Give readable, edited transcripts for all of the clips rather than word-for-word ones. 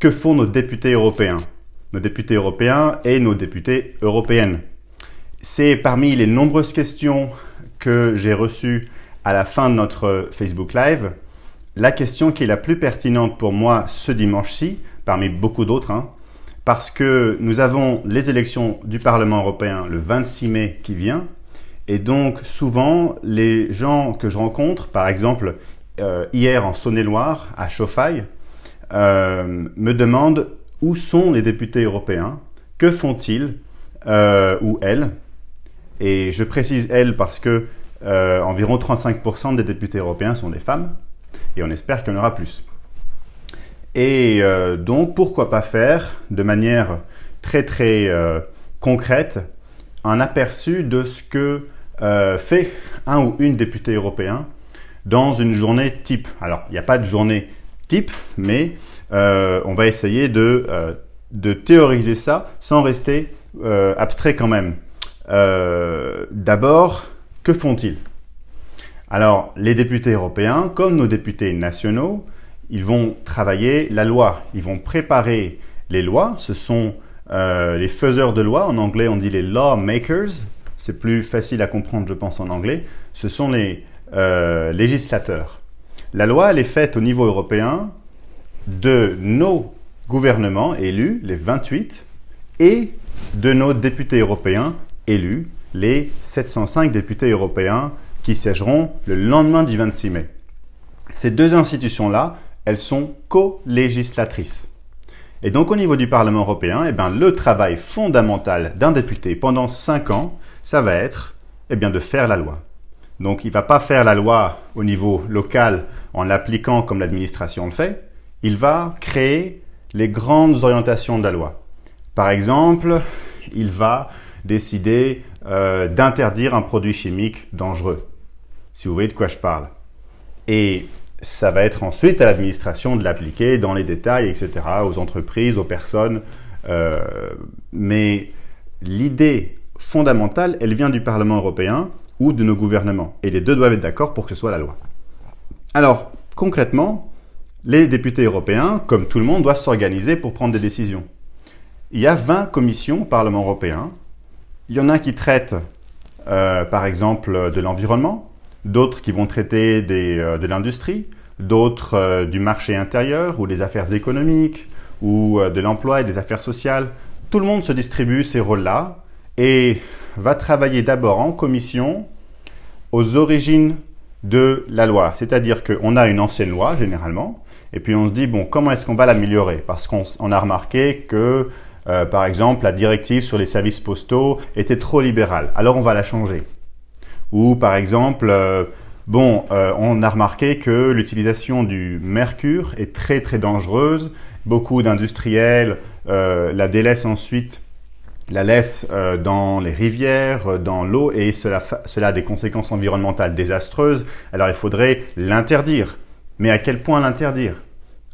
que font nos députés européens? Nos députés européens et nos députées européennes. C'est parmi les nombreuses questions que j'ai reçues à la fin de notre Facebook Live, la question qui est la plus pertinente pour moi ce dimanche-ci, parmi beaucoup d'autres, parce que nous avons les élections du Parlement européen le 26 mai qui vient, et donc souvent les gens que je rencontre, par exemple hier en Saône-et-Loire, à Chauffaille, me demandent où sont les députés européens, que font-ils, ou elles. Et je précise elles parce que environ 35% des députés européens sont des femmes, et on espère qu'il y en aura plus. Et donc, pourquoi pas faire de manière très concrète un aperçu de ce que fait un ou une députée européen dans une journée type. Alors, il n'y a pas de journée type, mais on va essayer de théoriser ça sans rester abstrait quand même. D'abord, que font-ils? Alors, les députés européens, comme nos députés nationaux, ils vont travailler la loi. Ils vont préparer les lois. Ce sont les faiseurs de lois. En anglais, on dit les lawmakers. C'est plus facile à comprendre, je pense, en anglais. Ce sont les législateurs. La loi, elle est faite au niveau européen de nos gouvernements élus, les 28, et de nos députés européens élus, les 705 députés européens qui siégeront le lendemain du 26 mai. Ces deux institutions-là, elles sont co-législatrices. Et donc au niveau du Parlement européen, le travail fondamental d'un député pendant 5 ans, ça va être de faire la loi. Donc il ne va pas faire la loi au niveau local en l'appliquant comme l'administration le fait, il va créer les grandes orientations de la loi. Par exemple, il va décider d'interdire un produit chimique dangereux, si vous voyez de quoi je parle. Et ça va être ensuite à l'administration de l'appliquer dans les détails, etc., aux entreprises, aux personnes. Mais l'idée fondamentale, elle vient du Parlement européen ou de nos gouvernements. Et les deux doivent être d'accord pour que ce soit la loi. Alors, concrètement, les députés européens, comme tout le monde, doivent s'organiser pour prendre des décisions. Il y a 20 commissions au Parlement européen. Il y en a qui traitent, par exemple, de l'environnement, d'autres qui vont traiter de l'industrie, d'autres du marché intérieur ou des affaires économiques ou de l'emploi et des affaires sociales. Tout le monde se distribue ces rôles-là et va travailler d'abord en commission aux origines de la loi. C'est-à-dire qu'on a une ancienne loi, généralement, et puis on se dit, bon, comment est-ce qu'on va l'améliorer? Parce qu'on a remarqué que, par exemple, la directive sur les services postaux était trop libérale. Alors on va la changer. Ou par exemple, on a remarqué que l'utilisation du mercure est très dangereuse. Beaucoup d'industriels la délaissent ensuite, la laissent dans les rivières, dans l'eau, et cela a des conséquences environnementales désastreuses. Alors il faudrait l'interdire. Mais à quel point l'interdire?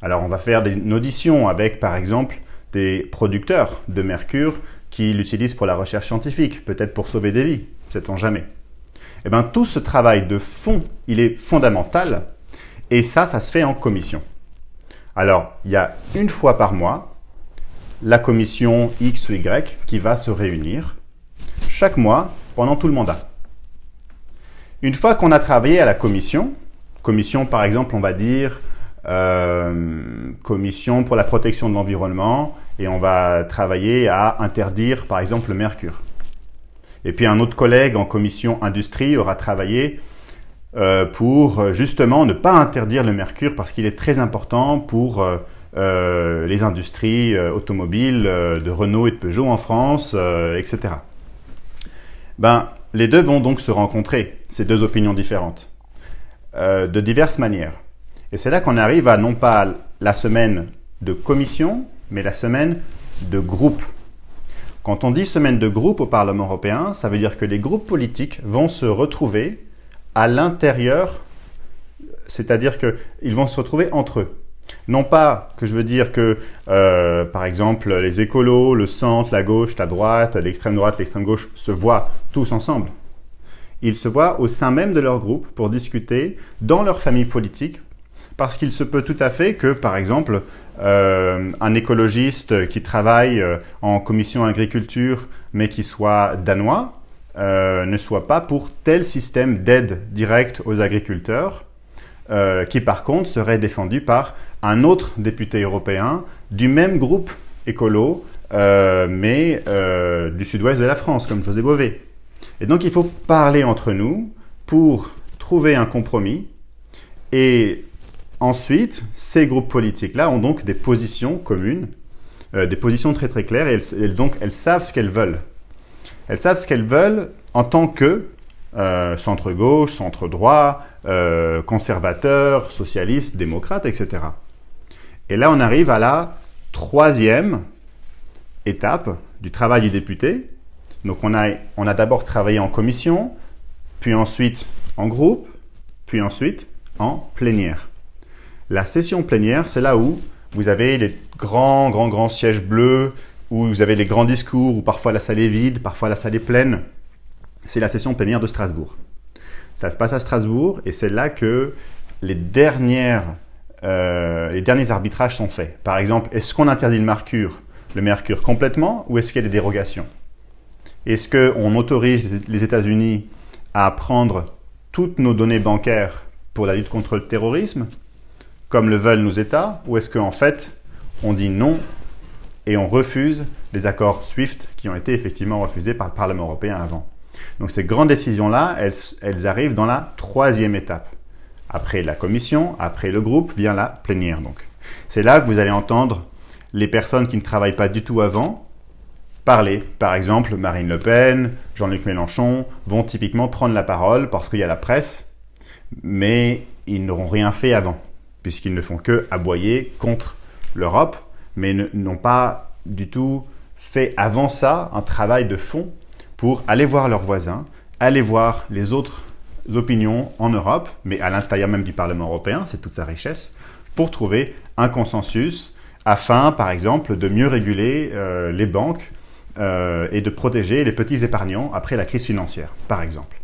Alors on va faire une audition avec, par exemple, des producteurs de mercure qui l'utilisent pour la recherche scientifique, peut-être pour sauver des vies, sait-on jamais. Tout ce travail de fond, il est fondamental, et ça se fait en commission. Alors, il y a une fois par mois, la commission X ou Y qui va se réunir, chaque mois, pendant tout le mandat. Une fois qu'on a travaillé à la commission par exemple, on va dire commission pour la protection de l'environnement, et on va travailler à interdire, par exemple, le mercure. Et puis un autre collègue en commission industrie aura travaillé pour justement ne pas interdire le mercure parce qu'il est très important pour les industries automobiles de Renault et de Peugeot en France, etc. Les deux vont donc se rencontrer, ces deux opinions différentes, de diverses manières. Et c'est là qu'on arrive à non pas la semaine de commission, mais la semaine de groupe. Quand on dit semaine de groupe au Parlement européen, ça veut dire que les groupes politiques vont se retrouver à l'intérieur, c'est-à-dire qu'ils vont se retrouver entre eux. Non pas que je veux dire que, par exemple, les écolos, le centre, la gauche, la droite, l'extrême gauche se voient tous ensemble. Ils se voient au sein même de leur groupe pour discuter dans leur famille politique, parce qu'il se peut tout à fait que, par exemple, un écologiste qui travaille en commission agriculture mais qui soit danois ne soit pas pour tel système d'aide directe aux agriculteurs qui par contre serait défendu par un autre député européen du même groupe écolo mais du sud-ouest de la France comme José Bové. Et donc il faut parler entre nous pour trouver un compromis et ensuite, ces groupes politiques-là ont donc des positions communes, des positions très très claires, et donc elles savent ce qu'elles veulent. Elles savent ce qu'elles veulent en tant que centre-gauche, centre-droit, conservateurs, socialistes, démocrates, etc. Et là, on arrive à la troisième étape du travail du député. Donc on a d'abord travaillé en commission, puis ensuite en groupe, puis ensuite en plénière. La session plénière, c'est là où vous avez les grands sièges bleus, où vous avez les grands discours, où parfois la salle est vide, parfois la salle est pleine. C'est la session plénière de Strasbourg. Ça se passe à Strasbourg et c'est là que les derniers arbitrages sont faits. Par exemple, est-ce qu'on interdit le mercure complètement ou est-ce qu'il y a des dérogations? Est-ce qu'on autorise les États-Unis à prendre toutes nos données bancaires pour la lutte contre le terrorisme comme le veulent nos États, ou est-ce qu'en fait, on dit non et on refuse les accords SWIFT qui ont été effectivement refusés par le Parlement européen avant. Donc ces grandes décisions-là, elles arrivent dans la troisième étape. Après la commission, après le groupe, vient la plénière. Donc. C'est là que vous allez entendre les personnes qui ne travaillent pas du tout avant parler. Par exemple, Marine Le Pen, Jean-Luc Mélenchon vont typiquement prendre la parole parce qu'il y a la presse, mais ils n'auront rien fait avant, puisqu'ils ne font que aboyer contre l'Europe, mais n'ont pas du tout fait avant ça un travail de fond pour aller voir leurs voisins, aller voir les autres opinions en Europe, mais à l'intérieur même du Parlement européen, c'est toute sa richesse, pour trouver un consensus afin, par exemple, de mieux réguler les banques et de protéger les petits épargnants après la crise financière, par exemple.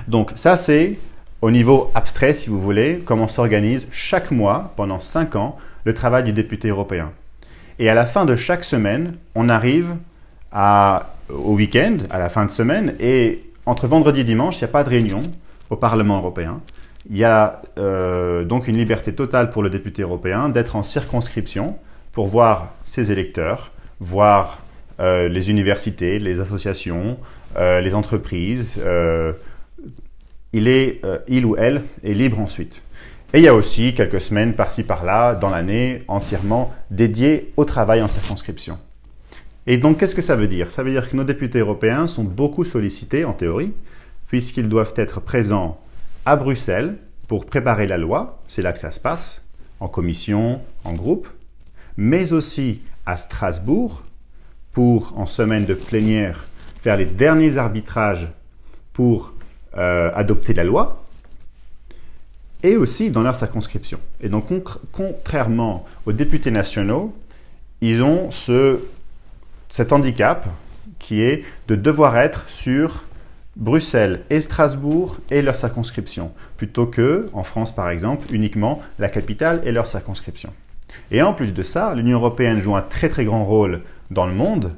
Donc ça, c'est au niveau abstrait, si vous voulez, comment s'organise chaque mois, pendant 5 ans, le travail du député européen. Et à la fin de chaque semaine, on arrive au week-end, à la fin de semaine, et entre vendredi et dimanche, il n'y a pas de réunion au Parlement européen. Il y a donc une liberté totale pour le député européen d'être en circonscription pour voir ses électeurs, voir les universités, les associations, les entreprises. Il ou elle est libre ensuite. Et il y a aussi quelques semaines par-ci par-là dans l'année entièrement dédiées au travail en circonscription. Et donc, qu'est-ce que ça veut dire? Ça veut dire que nos députés européens sont beaucoup sollicités en théorie, puisqu'ils doivent être présents à Bruxelles pour préparer la loi, c'est là que ça se passe, en commission, en groupe, mais aussi à Strasbourg pour, en semaine de plénière, faire les derniers arbitrages pour adopter la loi, et aussi dans leur circonscription. Et donc, contrairement aux députés nationaux, ils ont cet handicap qui est de devoir être sur Bruxelles et Strasbourg et leur circonscription, plutôt que, en France par exemple, uniquement la capitale et leur circonscription. Et en plus de ça, l'Union européenne joue un très très grand rôle dans le monde,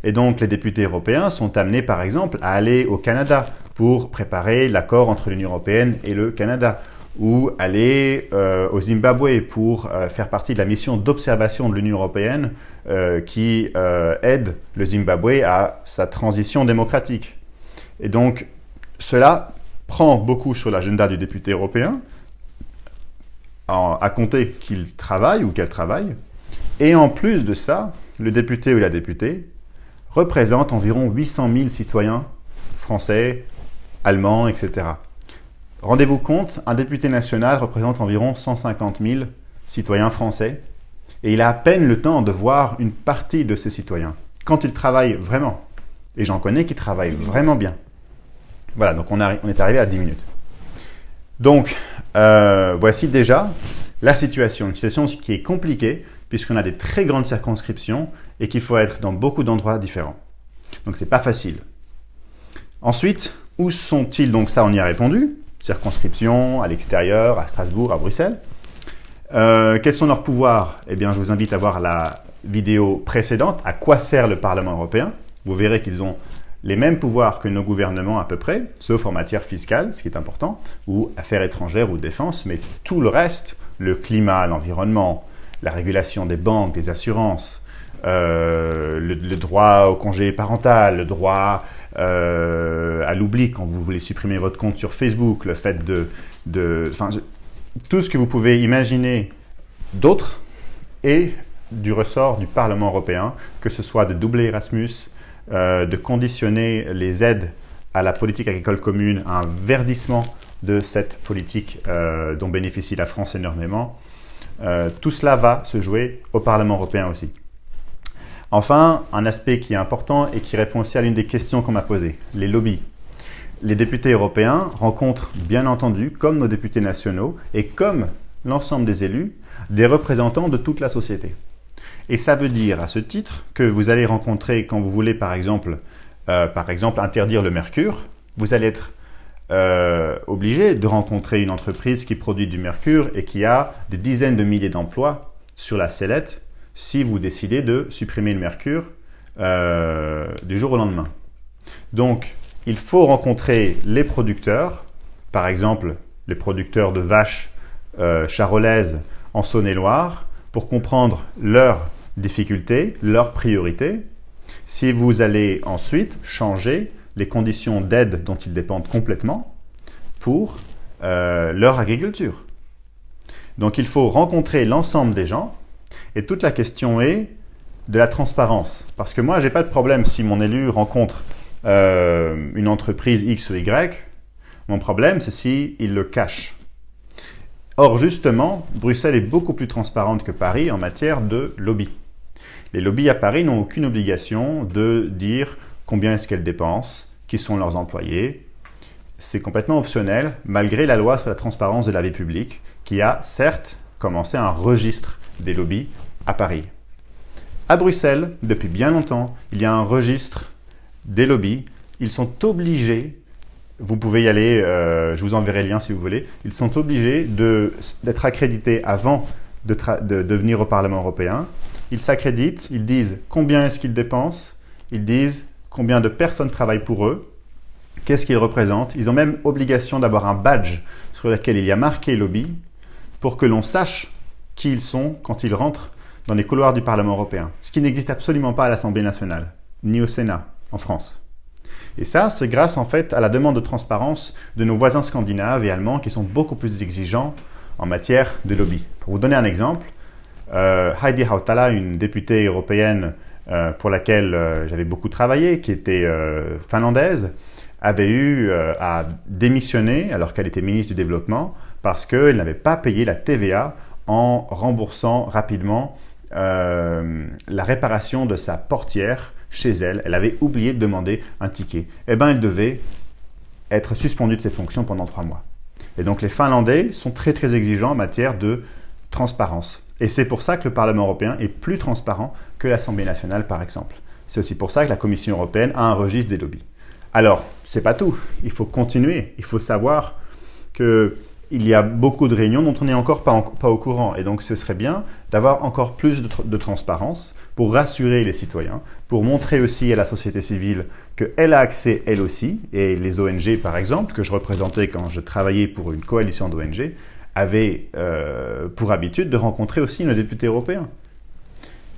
et donc les députés européens sont amenés par exemple à aller au Canada pour préparer l'accord entre l'Union européenne et le Canada, ou aller au Zimbabwe pour faire partie de la mission d'observation de l'Union européenne qui aide le Zimbabwe à sa transition démocratique. Et donc, cela prend beaucoup sur l'agenda du député européen, à compter qu'il travaille ou qu'elle travaille. Et en plus de ça, le député ou la députée représente environ 800 000 citoyens français, allemands, etc. Rendez-vous compte, un député national représente environ 150 000 citoyens français et il a à peine le temps de voir une partie de ces citoyens quand il travaille vraiment. Et j'en connais qui travaillent vraiment bien. Voilà, donc on est arrivé à 10 minutes. Donc, voici déjà la situation. Une situation qui est compliquée puisqu'on a des très grandes circonscriptions et qu'il faut être dans beaucoup d'endroits différents. Donc, c'est pas facile. Ensuite, où sont-ils? Donc ça, on y a répondu. Circonscription, à l'extérieur, à Strasbourg, à Bruxelles. Quels sont leurs pouvoirs? Eh bien, je vous invite à voir la vidéo précédente, à quoi sert le Parlement européen. Vous verrez qu'ils ont les mêmes pouvoirs que nos gouvernements à peu près, sauf en matière fiscale, ce qui est important, ou affaires étrangères ou défense, mais tout le reste, le climat, l'environnement, la régulation des banques, des assurances, le droit au congé parental, le droit à l'oubli quand vous voulez supprimer votre compte sur Facebook, le fait tout ce que vous pouvez imaginer d'autre est du ressort du Parlement européen, que ce soit de doubler Erasmus, de conditionner les aides à la politique agricole commune à un verdissement de cette politique dont bénéficie la France énormément. Tout cela va se jouer au Parlement européen aussi. Enfin, un aspect qui est important et qui répond aussi à l'une des questions qu'on m'a posées, les lobbies. Les députés européens rencontrent bien entendu, comme nos députés nationaux et comme l'ensemble des élus, des représentants de toute la société. Et ça veut dire à ce titre que vous allez rencontrer, quand vous voulez par exemple interdire le mercure, vous allez être obligé de rencontrer une entreprise qui produit du mercure et qui a des dizaines de milliers d'emplois sur la sellette si vous décidez de supprimer le mercure du jour au lendemain. Donc, il faut rencontrer les producteurs, par exemple les producteurs de vaches charolaises en Saône-et-Loire, pour comprendre leurs difficultés, leurs priorités. Si vous allez ensuite changer les conditions d'aide dont ils dépendent complètement pour leur agriculture. Donc il faut rencontrer l'ensemble des gens et toute la question est de la transparence. Parce que moi, je n'ai pas de problème si mon élu rencontre une entreprise X ou Y. Mon problème, c'est s'il le cache. Or, justement, Bruxelles est beaucoup plus transparente que Paris en matière de lobby. Les lobbies à Paris n'ont aucune obligation de dire combien est-ce qu'elles dépensent, qui sont leurs employés. C'est complètement optionnel, malgré la loi sur la transparence de la vie publique, qui a certes commencé un registre des lobbies à Paris. À Bruxelles, depuis bien longtemps, il y a un registre des lobbies. Ils sont obligés, vous pouvez y aller, je vous enverrai le lien si vous voulez, ils sont obligés d'être accrédités avant de venir au Parlement européen. Ils s'accréditent, ils disent combien est-ce qu'ils dépensent, ils disent combien de personnes travaillent pour eux, qu'est-ce qu'ils représentent. Ils ont même obligation d'avoir un badge sur lequel il y a marqué lobby pour que l'on sache qui ils sont quand ils rentrent dans les couloirs du Parlement européen. Ce qui n'existe absolument pas à l'Assemblée nationale, ni au Sénat, en France. Et ça, c'est grâce en fait à la demande de transparence de nos voisins scandinaves et allemands qui sont beaucoup plus exigeants en matière de lobby. Pour vous donner un exemple, Heidi Hautala, une députée européenne pour laquelle j'avais beaucoup travaillé, qui était finlandaise, avait eu à démissionner alors qu'elle était ministre du Développement parce qu'elle n'avait pas payé la TVA en remboursant rapidement la réparation de sa portière chez elle. Elle avait oublié de demander un ticket. Eh bien, elle devait être suspendue de ses fonctions pendant 3 mois. Et donc, les Finlandais sont très, très exigeants en matière de transparence. Et c'est pour ça que le Parlement européen est plus transparent que l'Assemblée nationale, par exemple. C'est aussi pour ça que la Commission européenne a un registre des lobbies. Alors, c'est pas tout. Il faut continuer. Il faut savoir qu'il y a beaucoup de réunions dont on n'est encore pas au courant. Et donc, ce serait bien d'avoir encore plus de transparence pour rassurer les citoyens, pour montrer aussi à la société civile qu'elle a accès, elle aussi, et les ONG, par exemple, que je représentais quand je travaillais pour une coalition d'ONG, avaient pour habitude de rencontrer aussi nos députés européens.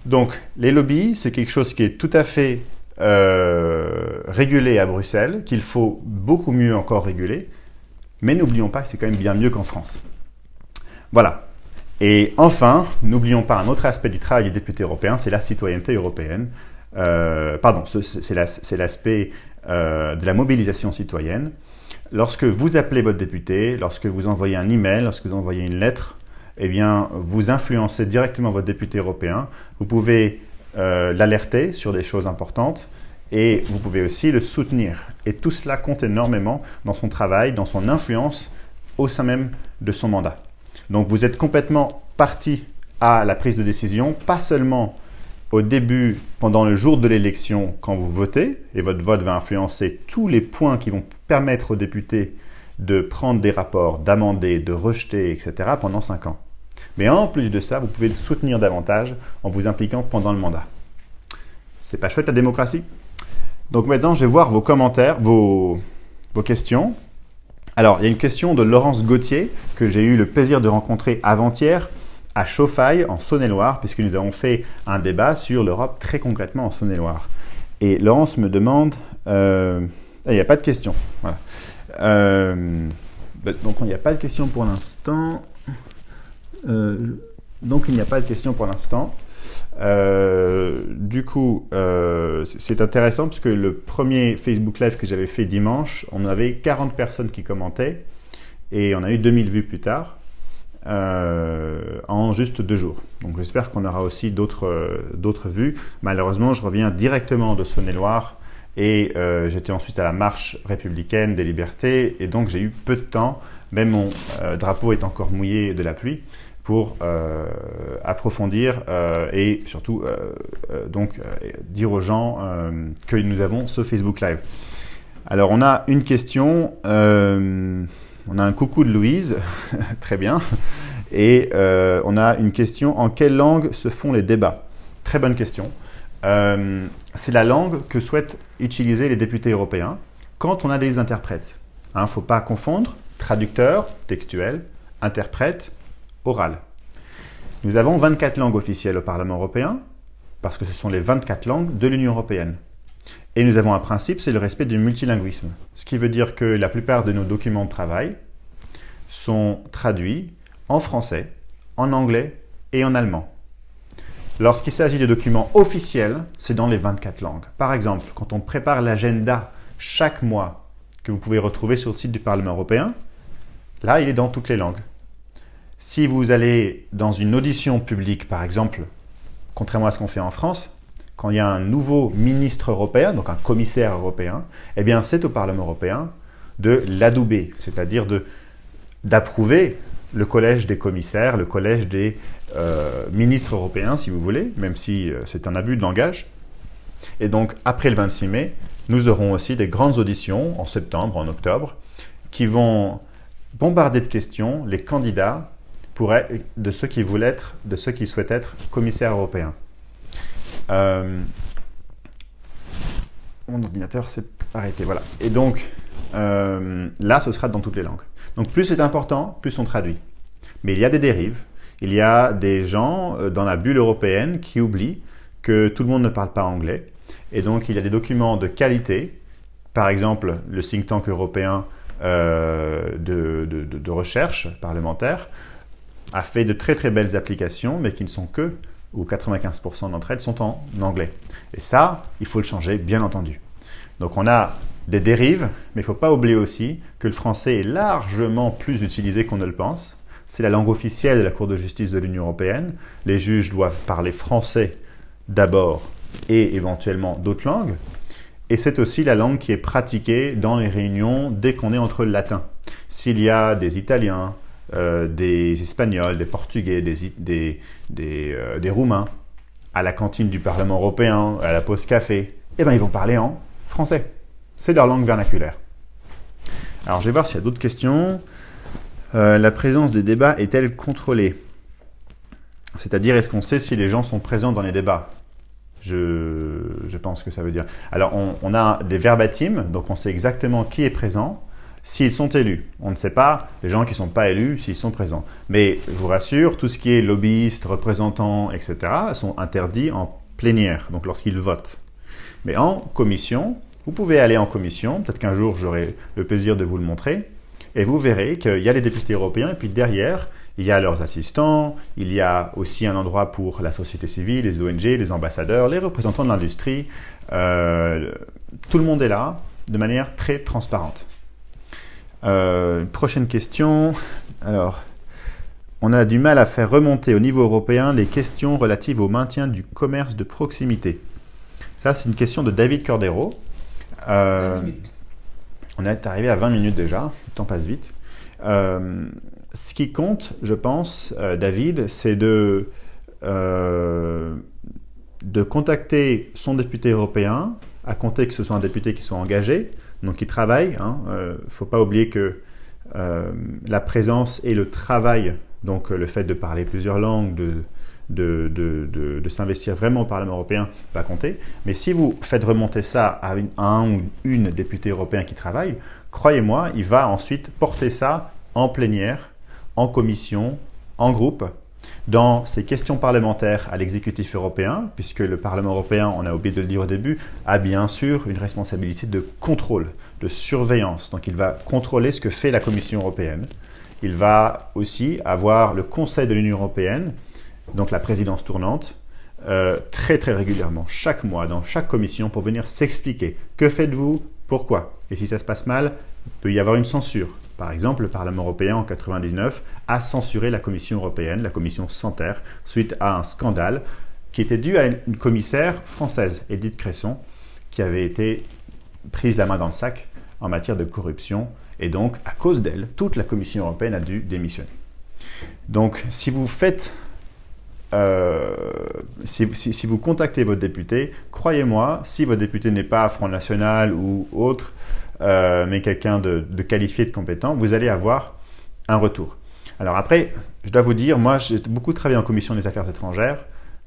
Donc, les lobbies, c'est quelque chose qui est tout à fait régulé à Bruxelles, qu'il faut beaucoup mieux encore réguler, mais n'oublions pas que c'est quand même bien mieux qu'en France. Voilà. Et enfin, n'oublions pas un autre aspect du travail des députés européens, c'est la citoyenneté européenne. C'est l'aspect de la mobilisation citoyenne. Lorsque vous appelez votre député, lorsque vous envoyez un email, lorsque vous envoyez une lettre, eh bien, vous influencez directement votre député européen. Vous pouvez l'alerter sur des choses importantes et vous pouvez aussi le soutenir. Et tout cela compte énormément dans son travail, dans son influence au sein même de son mandat. Donc, vous êtes complètement partie à la prise de décision, pas seulement au début, pendant le jour de l'élection, quand vous votez, et votre vote va influencer tous les points qui vont permettre aux députés de prendre des rapports, d'amender, de rejeter, etc. pendant 5 ans. Mais en plus de ça, vous pouvez le soutenir davantage en vous impliquant pendant le mandat. C'est pas chouette la démocratie? Donc maintenant, je vais voir vos commentaires, vos questions. Alors, il y a une question de Laurence Gauthier que j'ai eu le plaisir de rencontrer avant-hier à Chauffaille, en Saône-et-Loire, puisque nous avons fait un débat sur l'Europe très concrètement en Saône-et-Loire. Et Laurence me demande... il n'y a pas de question. Voilà. Donc, il n'y a pas de question pour l'instant. Du coup, c'est intéressant parce que le premier Facebook Live que j'avais fait dimanche, on avait 40 personnes qui commentaient et on a eu 2000 vues plus tard en juste 2 jours. Donc j'espère qu'on aura aussi d'autres vues. Malheureusement, je reviens directement de Saône-et-Loire et j'étais ensuite à la marche républicaine des libertés et donc j'ai eu peu de temps, même mon drapeau est encore mouillé de la pluie, pour approfondir et surtout dire aux gens que nous avons ce Facebook Live. Alors on a une question, on a un coucou de Louise, très bien, et on a une question, en quelle langue se font les débats? Très bonne question. C'est la langue que souhaitent utiliser les députés européens quand on a des interprètes. Il ne faut pas confondre traducteur, textuel, interprète, oral. Nous avons 24 langues officielles au Parlement européen parce que ce sont les 24 langues de l'Union européenne. Et nous avons un principe, c'est le respect du multilinguisme. Ce qui veut dire que la plupart de nos documents de travail sont traduits en français, en anglais et en allemand. Lorsqu'il s'agit de documents officiels, c'est dans les 24 langues. Par exemple, quand on prépare l'agenda chaque mois que vous pouvez retrouver sur le site du Parlement européen, là, il est dans toutes les langues. Si vous allez dans une audition publique, par exemple, contrairement à ce qu'on fait en France, quand il y a un nouveau ministre européen, donc un commissaire européen, eh bien c'est au Parlement européen de l'adouber, c'est-à-dire d'approuver le collège des commissaires, le collège des ministres européens, si vous voulez, même si c'est un abus de langage. Et donc, après le 26 mai, nous aurons aussi des grandes auditions en septembre, en octobre, qui vont bombarder de questions les candidats de ceux qui souhaitent être commissaires européens. Mon ordinateur s'est arrêté, voilà. Et donc, là, ce sera dans toutes les langues. Donc, plus c'est important, plus on traduit. Mais il y a des dérives. Il y a des gens dans la bulle européenne qui oublient que tout le monde ne parle pas anglais. Et donc, il y a des documents de qualité. Par exemple, le think tank européen de recherche parlementaire a fait de très très belles applications, mais qui ne sont que, ou 95% d'entre elles sont en anglais. Et ça, il faut le changer, bien entendu. Donc on a des dérives, mais il ne faut pas oublier aussi que le français est largement plus utilisé qu'on ne le pense. C'est la langue officielle de la Cour de justice de l'Union européenne. Les juges doivent parler français d'abord et éventuellement d'autres langues. Et c'est aussi la langue qui est pratiquée dans les réunions dès qu'on est entre le latin. S'il y a des Italiens, des Espagnols, des Portugais, des Roumains à la cantine du Parlement européen, à la pause café, eh bien ils vont parler en français. C'est leur langue vernaculaire. Alors je vais voir s'il y a d'autres questions. La présence des débats est-elle contrôlée? C'est-à-dire, est-ce qu'on sait si les gens sont présents dans les débats? Je pense que ça veut dire. Alors on a des verbatims, donc on sait exactement qui est présent. S'ils sont élus, on ne sait pas, les gens qui ne sont pas élus, s'ils sont présents. Mais je vous rassure, tout ce qui est lobbyistes, représentants, etc. sont interdits en plénière, donc lorsqu'ils votent. Mais en commission, vous pouvez aller en commission, peut-être qu'un jour j'aurai le plaisir de vous le montrer, et vous verrez qu'il y a les députés européens, et puis derrière, il y a leurs assistants, il y a aussi un endroit pour la société civile, les ONG, les ambassadeurs, les représentants de l'industrie. Tout le monde est là de manière très transparente. Prochaine question. Alors, on a du mal à faire remonter au niveau européen les questions relatives au maintien du commerce de proximité. Ça, c'est une question de David Cordero. On est arrivé à 20 minutes déjà, le temps passe vite. Ce qui compte, je pense, David, c'est de contacter son député européen, à compter que ce soit un député qui soit engagé, donc qui travaille. Il ne faut pas oublier que la présence et le travail Donc le fait de parler plusieurs langues, de s'investir vraiment au Parlement européen va compter. Mais si vous faites remonter ça à un ou une député européen qui travaille, croyez-moi, il va ensuite porter ça en plénière, en commission, en groupe, dans ses questions parlementaires à l'exécutif européen, puisque le Parlement européen, on a oublié de le dire au début, a bien sûr une responsabilité de contrôle, de surveillance. Donc il va contrôler ce que fait la Commission européenne. Il va aussi avoir le Conseil de l'Union européenne, donc la présidence tournante, très très régulièrement, chaque mois, dans chaque commission, pour venir s'expliquer. Que faites-vous? Pourquoi? Et si ça se passe mal, il peut y avoir une censure. Par exemple, le Parlement européen, en 1999, a censuré la Commission européenne, la Commission Santer, suite à un scandale qui était dû à une commissaire française, Edith Cresson, qui avait été prise la main dans le sac en matière de corruption. Et donc, à cause d'elle, toute la Commission européenne a dû démissionner. Donc, si vous faites... si vous contactez votre député, croyez-moi, si votre député n'est pas Front National ou autre, mais quelqu'un de qualifié, de compétent, vous allez avoir un retour. Alors après, je dois vous dire, moi j'ai beaucoup travaillé en commission des affaires étrangères.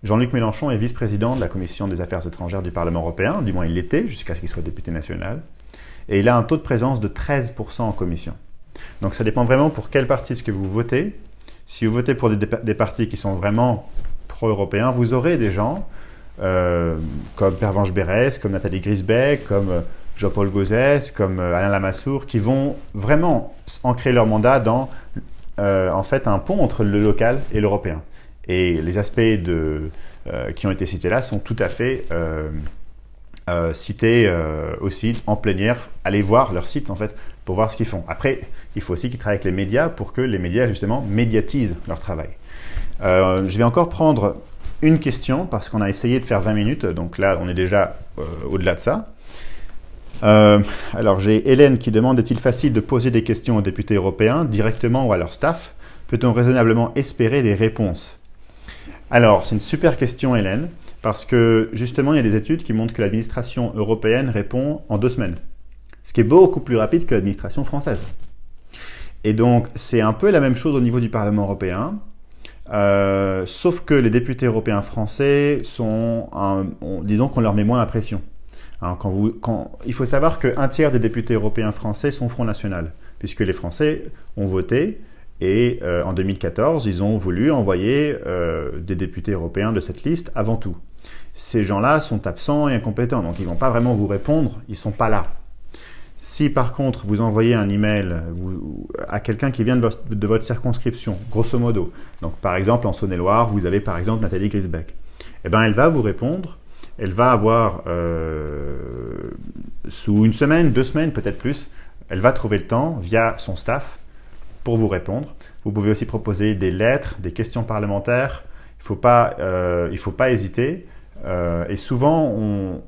Jean-Luc Mélenchon est vice-président de la commission des affaires étrangères du Parlement européen, du moins il l'était, jusqu'à ce qu'il soit député national. Et il a un taux de présence de 13% en commission. Donc ça dépend vraiment pour quel parti est-ce que vous votez. Si vous votez pour des partis qui sont vraiment pro-européens, vous aurez des gens comme Pervenche Berès, comme Nathalie Griesbeck, comme Jean-Paul Gauzès, comme Alain Lamassoure, qui vont vraiment ancrer leur mandat dans en fait un pont entre le local et l'européen. Et les aspects qui ont été cités là sont tout à fait cités aussi en plénière. Allez voir leur site en fait pour voir ce qu'ils font. Après, il faut aussi qu'ils travaillent avec les médias pour que les médias justement médiatisent leur travail. Je vais encore prendre une question parce qu'on a essayé de faire 20 minutes, donc là on est déjà au-delà de ça. Alors j'ai Hélène qui demande: est-il facile de poser des questions aux députés européens directement ou à leur staff? Peut-on raisonnablement espérer des réponses? Alors c'est une super question Hélène, parce que justement il y a des études qui montrent que l'administration européenne répond en 2 semaines, ce qui est beaucoup plus rapide que l'administration française. Et donc c'est un peu la même chose au niveau du Parlement européen, sauf que les députés européens français sont, disons qu'on leur met moins la pression. Alors il faut savoir qu'un tiers des députés européens français sont Front National, puisque les Français ont voté et en 2014, ils ont voulu envoyer des députés européens de cette liste avant tout. Ces gens-là sont absents et incompétents, donc ils ne vont pas vraiment vous répondre, ils ne sont pas là. Si par contre vous envoyez un email à quelqu'un qui vient de votre circonscription, grosso modo, donc par exemple en Saône-et-Loire, vous avez par exemple Nathalie Griesbeck, eh ben, elle va vous répondre. Elle va avoir, sous 1 semaine, 2 semaines, peut-être plus, elle va trouver le temps, via son staff, pour vous répondre. Vous pouvez aussi proposer des lettres, des questions parlementaires. Il ne faut pas hésiter. Et souvent,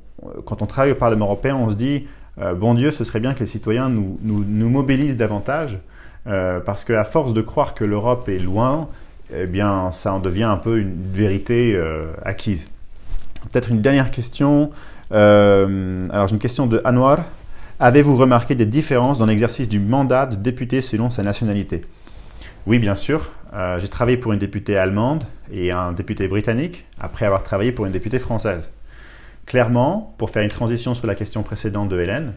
quand on travaille au Parlement européen, on se dit bon Dieu, ce serait bien que les citoyens nous mobilisent davantage, parce qu'à force de croire que l'Europe est loin, eh bien, ça en devient un peu une vérité acquise. Peut-être une dernière question. Alors, j'ai une question de Anwar. Avez-vous remarqué des différences dans l'exercice du mandat de député selon sa nationalité? Oui, bien sûr. J'ai travaillé pour une députée allemande et un député britannique, après avoir travaillé pour une députée française. Clairement, pour faire une transition sur la question précédente de Hélène,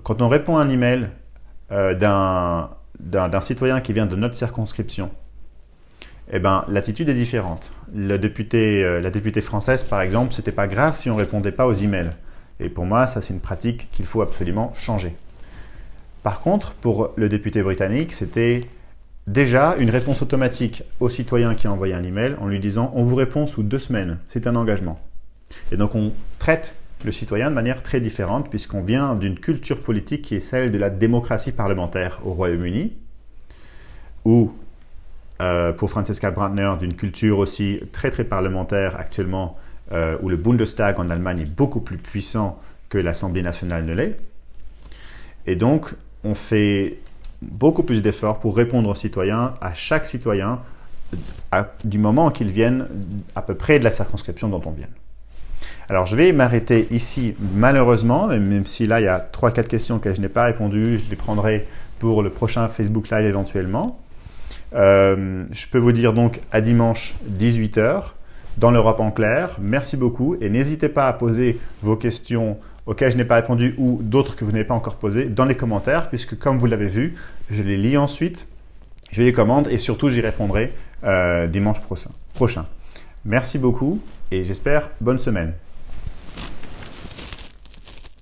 quand on répond à un email d'un citoyen qui vient de notre circonscription, eh ben, l'attitude est différente. La députée française, par exemple, c'était pas grave si on répondait pas aux emails. Et pour moi, ça, c'est une pratique qu'il faut absolument changer. Par contre, pour le député britannique, c'était déjà une réponse automatique au citoyen qui a envoyé un email en lui disant « on vous répond sous 2 semaines ». C'est un engagement. Et donc, on traite le citoyen de manière très différente puisqu'on vient d'une culture politique qui est celle de la démocratie parlementaire au Royaume-Uni, ou pour Franziska Brandner, d'une culture aussi très très parlementaire actuellement, où le Bundestag en Allemagne est beaucoup plus puissant que l'Assemblée nationale ne l'est. Et donc, on fait beaucoup plus d'efforts pour répondre aux citoyens, à chaque citoyen, du moment qu'ils viennent à peu près de la circonscription dont on vient. Alors, je vais m'arrêter ici, malheureusement, même si là, il y a 3-4 questions que je n'ai pas répondues, je les prendrai pour le prochain Facebook Live éventuellement. Je peux vous dire donc à dimanche 18 h dans l'Europe en clair. Merci beaucoup et n'hésitez pas à poser vos questions auxquelles je n'ai pas répondu ou d'autres que vous n'avez pas encore posées dans les commentaires puisque comme vous l'avez vu, je les lis ensuite, je les commande et surtout j'y répondrai dimanche prochain. Merci beaucoup et j'espère bonne semaine.